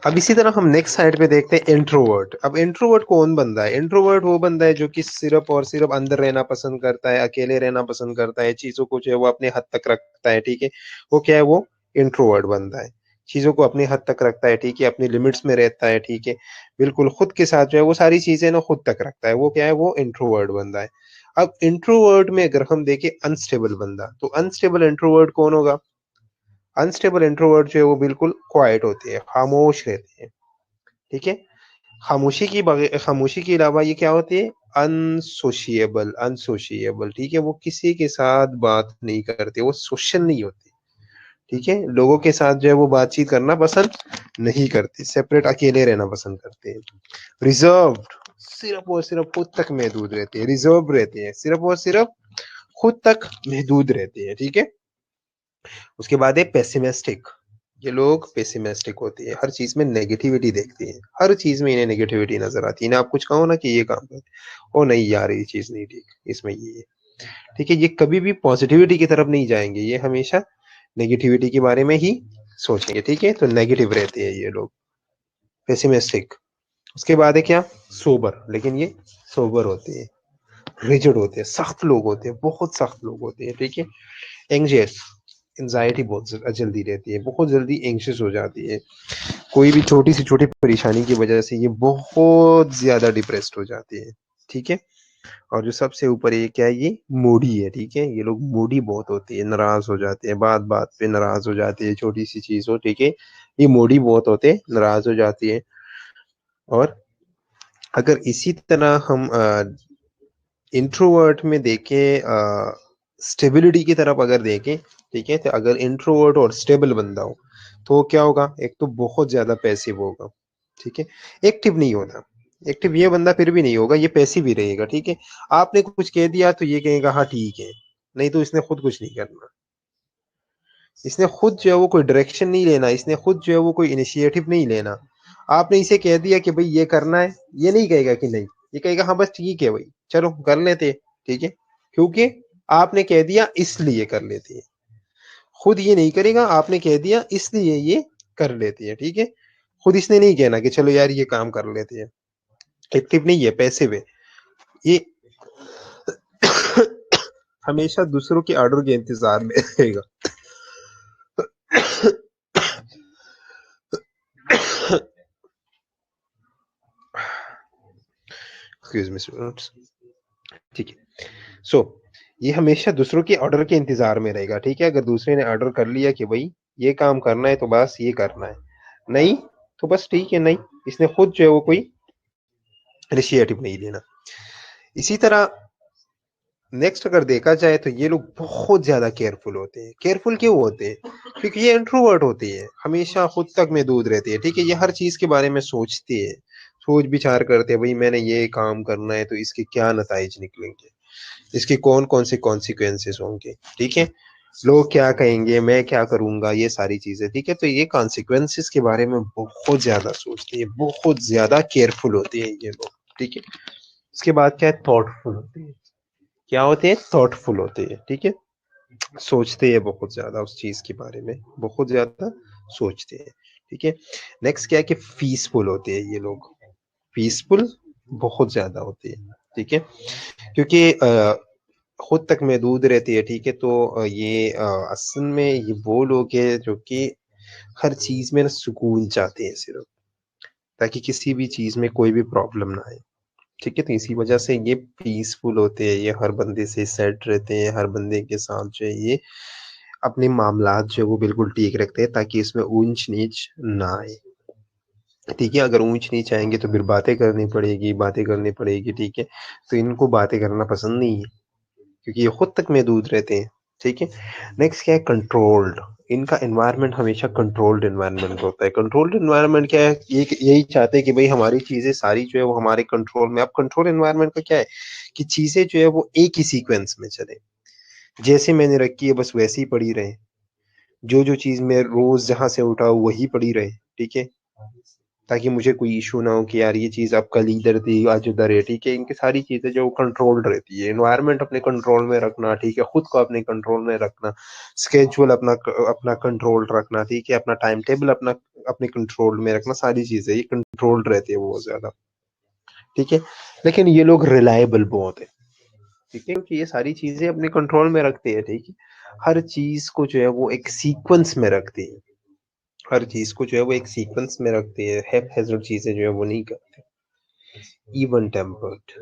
अब इसी तरह हम नेक्स्ट साइड पे देखते हैं इंट्रोवर्ट। अब इंट्रोवर्ट कौन बंदा है? इंट्रोवर्ट वो बंदा है जो कि सिर्फ और सिर्फ अंदर रहना पसंद करता है, अकेले रहना पसंद करता है, चीजों को जो है वो अपने हद तक रखता है, ठीक है, वो क्या है, वो इंट्रोवर्ट बंदा है। चीज़ों को अपनी हद तक रखता है, ठीक है, अपनी लिमिट्स में रहता है, ठीक है, बिल्कुल खुद के साथ जो है वो सारी चीज़ें ना खुद तक रखता है, वो क्या है, वो इंट्रोवर्ट बंदा है। अब इंट्रोवर्ट में अगर हम देखें अनस्टेबल बंदा, तो अनस्टेबल इंट्रोवर्ट कौन होगा? अनस्टेबल इंट्रोवर्ट जो है वो बिल्कुल क्वाइट होते हैं, खामोश रहते हैं, ठीक है? खामोशी के अलावा ये क्या होती है? अनसोशिएबल, ठीक है? वो किसी के साथ बात नहीं करते, वो सोशल नहीं होते, ठीक है? लोगों के साथ जो है वो बातचीत करना पसंद नहीं करते, सेपरेट अकेले रहना पसंद करते हैं। रिजर्व्ड, सिर्फ और सिर्फ खुद तक महदूद रहते हैं, रिजर्व रहते हैं, सिर्फ और सिर्फ खुद तक महदूद रहते हैं, ठीक है? उसके बाद है पेसिमिस्टिक। ये लोग पेसिमिस्टिक होते हैं, हर चीज में नेगेटिविटी देखते हैं, हर चीज में इन्हें नेगेटिविटी नजर आती है ना। आप कुछ कहो ना कि ये काम कर, ओ नहीं यार ये चीज नहीं ठीक, इसमें ये है, ठीक है? ये कभी भी पॉजिटिविटी की तरफ नहीं जाएंगे, ये हमेशा नेगेटिविटी के बारे में ही सोचेंगे, ठीक है? तो नेगेटिव रहते हैं ये लोग, पेसिमिस्टिक। उसके बाद है क्या? सोबर, लेकिन ये सोबर होते हैं, रिजिड होते हैं, सख्त लोग होते हैं, बहुत सख्त लोग होते हैं, ठीक है? एंग्जियस, एंजाइटी बहुत जल्दी रहती है, बहुत जल्दी एंग्शियस हो जाती है, कोई भी छोटी से छोटी परेशानी की वजह से ये बहुत ज्यादा डिप्रेस्ड हो जाती है, ठीक है? और जो सबसे ऊपर ये क्या है, ये मूडी है, ठीक है? ये लोग मूडी बहुत होती है, नाराज हो जाते हैं, बात बात पे नाराज हो जाती है, छोटी सी चीज हो, ठीक है? ये मूडी बहुत होते हैं, नाराज हो जाती है। और अगर इसी तरह हम इंट्रोवर्ट में देखें, स्टेबिलिटी की तरफ अगर देखें, ठीक है, तो अगर इंट्रोवर्ट और स्टेबल बंदा हो तो क्या होगा? एक तो बहुत ज्यादा पैसिव होगा, ठीक है, एक्टिव नहीं होता। एक्टिव ये बंदा फिर भी नहीं होगा, ये पैसिव ही रहेगा, ठीक है? आपने कुछ कह दिया तो ये कहेगा हाँ ठीक है, नहीं तो इसने खुद कुछ नहीं करना, इसने खुद जो है वो कोई डायरेक्शन नहीं लेना, इसने खुद जो है वो कोई इनिशिएटिव नहीं लेना। आपने इसे कह दिया कि भाई ये करना है, ये नहीं कहेगा कि नहीं, ये कहेगा हाँ बस ठीक है भाई चलो कर लेते हैं, ठीक है? क्योंकि आपने कह दिया इसलिए कर लेते हैं, खुद ये नहीं करेगा, आपने कह दिया इसलिए ये कर लेते हैं, ठीक है? खुद इसने नहीं कहना कि चलो यार ये काम कर लेते हैं। एक्टिव नहीं है, पैसिव है ये। हमेशा दूसरों के ऑर्डर के इंतजार में रहेगा। एक्सक्यूज मी स्टूडेंट्स, ठीक है? सो ये हमेशा दूसरों के ऑर्डर के इंतजार में रहेगा, ठीक है? अगर दूसरे ने ऑर्डर कर लिया कि भाई ये काम करना है तो बस ये करना है, नहीं तो बस ठीक है, नहीं, इसने खुद जो है वो कोई इनिशिएटिव नहीं लेना। इसी तरह नेक्स्ट अगर देखा जाए तो ये लोग बहुत ज्यादा केयरफुल होते हैं। केयरफुल क्यों होते हैं? क्योंकि ये इंट्रोवर्ट होती है, हमेशा खुद तक महदूद रहती है, ठीक है? ये हर चीज के बारे में सोचती है, सोच विचार करते हैं, भाई मैंने ये काम करना है तो इसके क्या नताइज निकलेंगे, इसके कौन कौन से कॉन्सिक्वेंसेस होंगे, ठीक है? लोग क्या कहेंगे, मैं क्या करूंगा, ये सारी चीजें, ठीक है? तो ये कॉन्सिक्वेंसेस के बारे में बहुत ज्यादा सोचते हैं, बहुत ज्यादा केयरफुल होते हैं ये लोग, ठीक है? उसके बाद क्या है? थॉटफुल होते हैं। क्या होते हैं? थॉटफुल होते हैं, ठीक है? सोचते हैं बहुत ज्यादा उस चीज के बारे में, बहुत ज्यादा सोचते हैं, ठीक है? नेक्स्ट क्या है कि पीसफुल होते हैं ये लोग, पीसफुल बहुत ज्यादा होते हैं, ठीक है? क्योंकि खुद तक महदूद रहती है, ठीक है? तो असल में ये वो लोग हैं जो कि हर चीज में ना सुकून चाहते हैं सिर्फ, ताकि किसी भी चीज में कोई भी प्रॉब्लम ना आए, ठीक है? तो इसी वजह से ये पीसफुल होते हैं, ये हर बंदे से सेट रहते हैं, हर बंदे के साथ जो है ये अपने मामलात जो है वो बिल्कुल ठीक रखते हैं, ताकि इसमें ऊंच नीच ना आए, ठीक है? अगर ऊंच नीच आएंगे तो फिर बातें करनी पड़ेगी, ठीक है? तो इनको बातें करना पसंद नहीं है, क्योंकि ये खुद तक महदूद रहते हैं, ठीक है? नेक्स्ट क्या है? कंट्रोल्ड। इनका एनवायरनमेंट हमेशा कंट्रोल्ड एनवायरनमेंट होता है। कंट्रोल्ड एनवायरनमेंट क्या है? ये यही चाहते हैं कि भाई हमारी चीजें सारी जो है वो हमारे कंट्रोल में। अब कंट्रोल एनवायरनमेंट का क्या है कि चीजें जो है वो एक ही सीक्वेंस में चले, जैसे मैंने रखी है बस वैसे ही पड़ी रहे, जो जो चीज मैं रोज जहां से उठाऊं वही पड़ी रहे, ठीक है? ताकि मुझे कोई इशू ना हो कि यार ये चीज अब कल इधर थी आज उधर है, ठीक है? इनकी सारी चीजें जो कंट्रोल्ड रहती है, एनवायरनमेंट अपने कंट्रोल में रखना, ठीक है? खुद को अपने कंट्रोल में रखना, स्केड्यूल अपना अपना कंट्रोल रखना, ठीक है? अपना टाइम टेबल अपना अपने कंट्रोल में रखना, सारी चीजें ये कंट्रोल्ड रहती है बहुत ज्यादा, ठीक है? लेकिन ये लोग रिलायबल बहुत है, ठीक है? क्योंकि ये सारी चीजें अपने कंट्रोल में रखते हैं, ठीक है? हर चीज को जो है वो एक सीक्वेंस में रखते हैं, हर चीज़ को जो है वो एक सीक्वेंस में रखते हैं, हैphazard चीज़ें जो है वो नहीं करते। इवन टेम्पर्ड,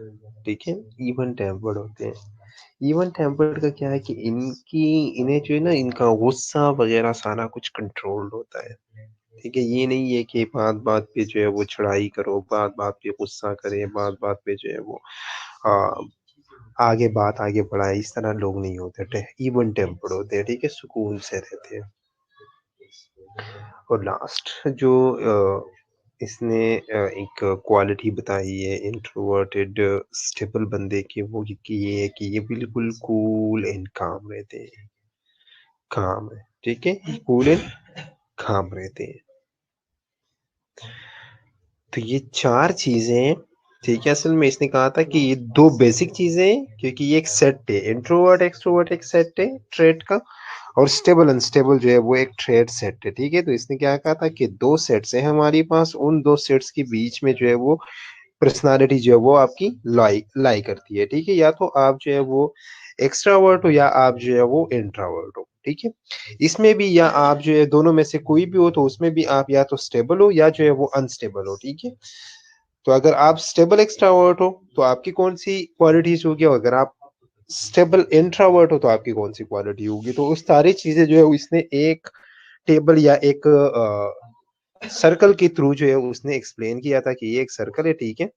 ठीक है? इवन टेम्पर्ड होते हैं। इवन टेम्पर्ड का क्या है कि इन्हें जो है ना इनका गुस्सा वगैरह सारा कुछ कंट्रोल्ड होता है। ठीक है? ये नहीं है कि बात-बात पे जो है वो चढ़ाई करो, बात-बात पे गुस्सा करें, बात-बात पे जो है वो अ, आगे बढ़ाएँ, इस तरह लोग नहीं होते। इवन टेम्पर्ड होते हैं, ठीक है? सुकून से रहते हैं। और लास्ट जो इसने एक क्वालिटी बताई है इंट्रोवर्टेड स्टेबल बंदे की, वो कि ये है कि ये बिल्कुल कूल एंड काम रहते हैं। काम है, ठीक है? कूल एंड काम रहते हैं। तो ये 4 चीज़ें हैं, ठीक है? असल में इसने कहा था कि ये 2 बेसिक चीज़ें हैं क्योंकि ये एक सेट है। इंट्रोवर्ट, एक्सट्रोवर्ट एक सेट है ट्रेट का, और स्टेबल अनस्टेबल जो है वो एक ट्रेड सेट है, ठीक है? तो इसने क्या कहा था कि 2 सेट्स हैं हमारे पास, उन 2 सेट्स के बीच में जो है वो पर्सनैलिटी जो है वो आपकी लाई लाई करती है, ठीक है? या तो आप जो है वो एक्स्ट्रावर्ट हो या आप जो है वो इंट्रोवर्ट हो, ठीक है? इसमें भी या आप जो है दोनों में से कोई भी हो तो उसमें भी आप या तो स्टेबल हो या जो है वो अनस्टेबल हो, ठीक है? तो अगर आप स्टेबल एक्स्ट्रावर्ट हो तो आपकी कौन-सी क्वालिटीज़ होगी, और अगर आप स्टेबल इंट्रोवर्ट हो तो आपकी कौन-सी क्वालिटी होगी? तो उस सारी चीज़ें जो है उसने एक टेबल या एक सर्कल के थ्रू जो है उसने एक्सप्लेन किया था कि ये एक सर्कल है, ठीक है?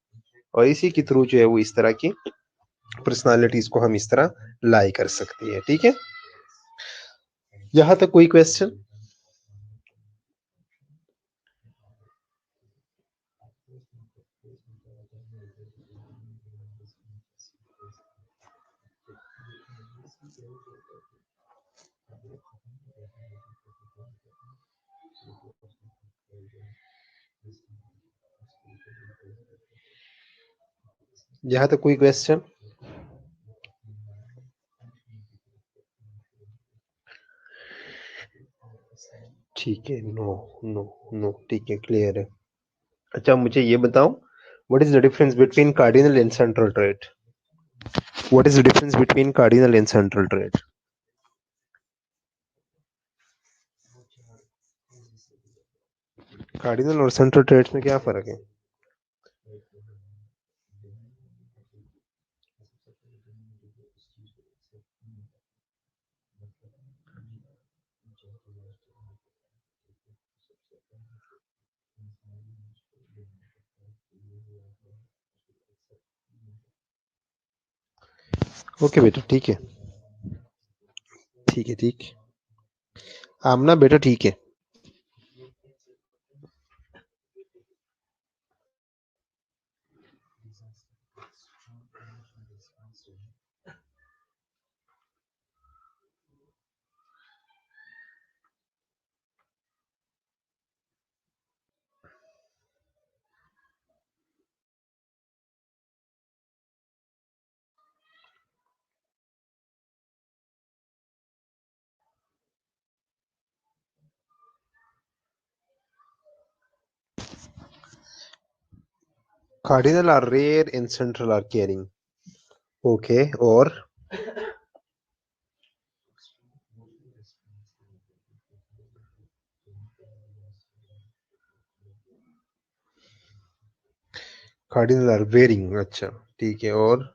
और इसी के थ्रू जो है वो इस तरह की पर्सनैलिटीज़ को हम इस तरह लाई कर सकते हैं, ठीक है? यहाँ तक कोई क्वेश्चन? यहाँ तक कोई क्वेश्चन? ठीक है, नो, नो, नो, ठीक है, क्लियर है। अच्छा मुझे ये बताओ, what is the difference between cardinal and central trait? What is the difference between cardinal and central trait? Cardinal और सेंट्रल ट्रेट्स में क्या फ़र्क है? ओके बेटा, ठीक है। ठीक है, ठीक। आमना बेटा ठीक है। Cardinal are rare and central are caring. Okay, और कार्डिनल आर वेयरिंग, अच्छा, ठीक है, और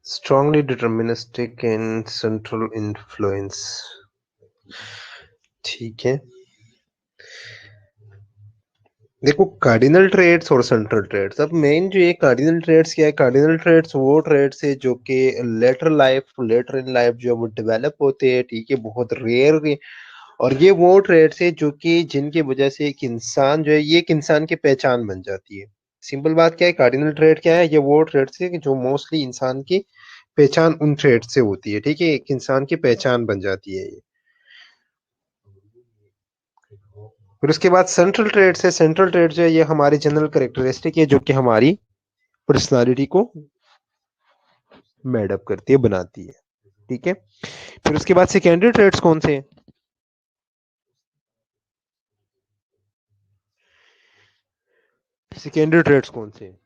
strongly deterministic and central influence. ठीक है, देखो कार्डिनल ट्रेड्स और सेंट्रल ट्रेड्स। अब मेन जो ये कार्डिनल ट्रेड्स क्या है, कार्डिनल ट्रेड्स वो ट्रेड्स है जो कि लेटर इन लाइफ जो है वो डेवलप होते हैं, ठीक है, बहुत रेयर। और ये वो ट्रेड्स है जो कि जिनकी वजह से एक इंसान जो है, ये एक इंसान की पहचान बन जाती है। सिंपल बात क्या है, कार्डिनल ट्रेड क्या है, ये वो ट्रेड्स है कि जो मोस्टली इंसान की पहचान उन ट्रेड से होती है, ठीक है, एक इंसान की पहचान बन जाती है ये। फिर उसके बाद सेंट्रल ट्रेड्स है। सेंट्रल ट्रेड जो है ये हमारी जनरल कैरेक्टरिस्टिक है जो कि हमारी पर्सनालिटी को मेडअप करती है, बनाती है, ठीक है। फिर उसके बाद सेकेंडरी ट्रेड्स कौन से हैं? सेकेंडरी ट्रेड्स कौन से हैं?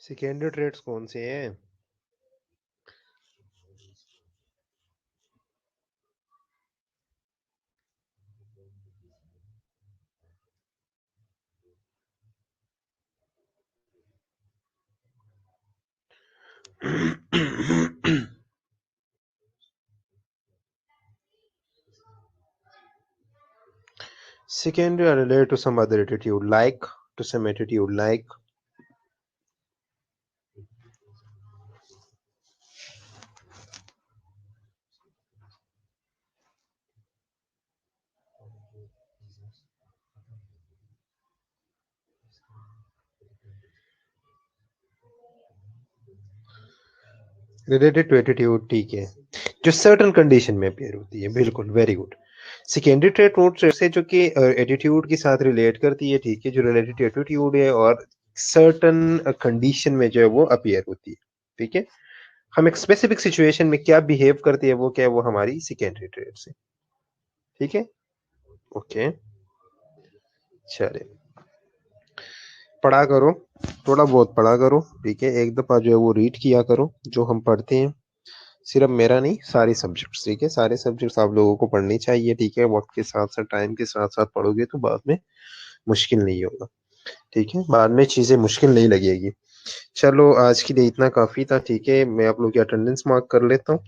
सेकेंडरी ट्रेड्स कौन से हैं? Secondary are related to some other attitude, like to some attitude, like related to attitude, ठीक है, जो सर्टन कंडीशन में अपेयर होती है, बिल्कुल, वेरी गुड। सेकेंडरी ट्रेट वो ट्रेट है जो कि एटीट्यूड के साथ रिलेट करती है, ठीक है, जो रिलेटेड टू एटीट्यूड है और सर्टन कंडीशन में जो है वो अपेयर होती है, ठीक है। हम एक स्पेसिफिक सिचुएशन में क्या बिहेव करती है वो क्या है, वो हमारी सेकेंडरी ट्रेट से, ठीक है। ओके, चलिए, पढ़ा करो, थोड़ा बहुत पढ़ा करो, ठीक है, एक दफा जो है वो रीड किया करो जो हम पढ़ते हैं। सिर्फ मेरा नहीं, सारे सब्जेक्ट्स, ठीक है, सारे सब्जेक्ट्स आप लोगों को पढ़नी चाहिए, ठीक है, वक्त के साथ साथ, टाइम के साथ साथ पढ़ोगे तो बाद में मुश्किल नहीं होगा, ठीक है, बाद में चीजें मुश्किल नहीं लगेगी। चलो आज के लिए इतना काफी था, ठीक है, मैं आप लोग की अटेंडेंस मार्क कर लेता हूँ।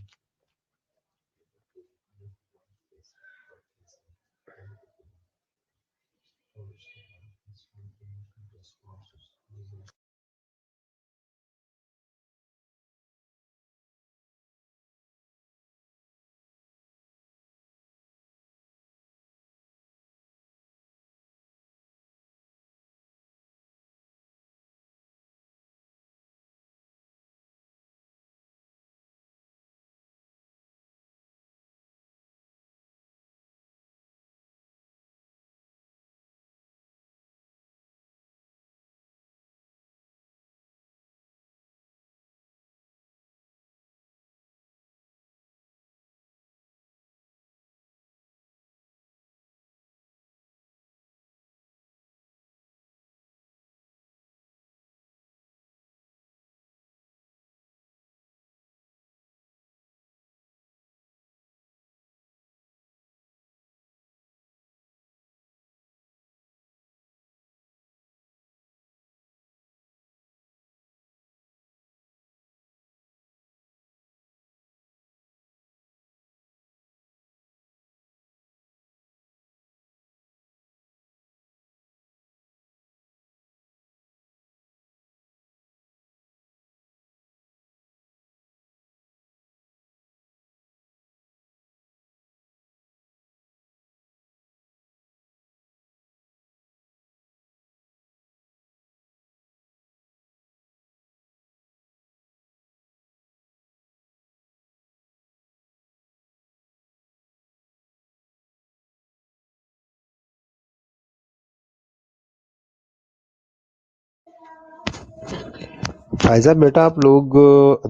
भाई साहब बेटा आप लोग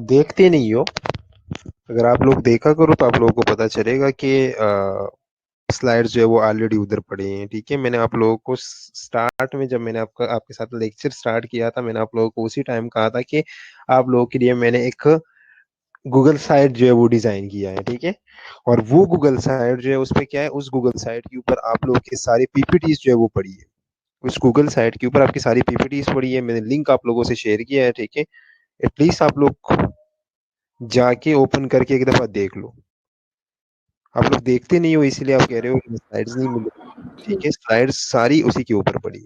देखते नहीं हो। अगर आप लोग देखा करो तो आप लोगों को पता चलेगा कि स्लाइड्स जो है वो ऑलरेडी उधर पड़ी हैं। ठीक है, मैंने आप लोगों को स्टार्ट में जब मैंने आपका आपके साथ लेक्चर स्टार्ट किया था, मैंने आप लोगों को उसी टाइम कहा था कि आप लोगों के लिए मैंने एक गूगल साइट जो है वो डिजाइन किया है। ठीक है, और वो गूगल साइट जो है उस पे क्या है, उस गूगल साइट के ऊपर आप लोगों की सारी पीपीटीज जो है वो पड़ी है। उस गूगल साइट के ऊपर आपकी सारी पीपीटीज पड़ी है, मैंने लिंक आप लोगों से शेयर किया है। ठीक है, एटलीस्ट आप लोग जाके ओपन करके एक दफा देख लो। आप लोग देखते नहीं हो, इसीलिए आप कह रहे हो कि स्लाइड्स नहीं मिल रही। ठीक है, स्लाइड्स सारी उसी के ऊपर पड़ी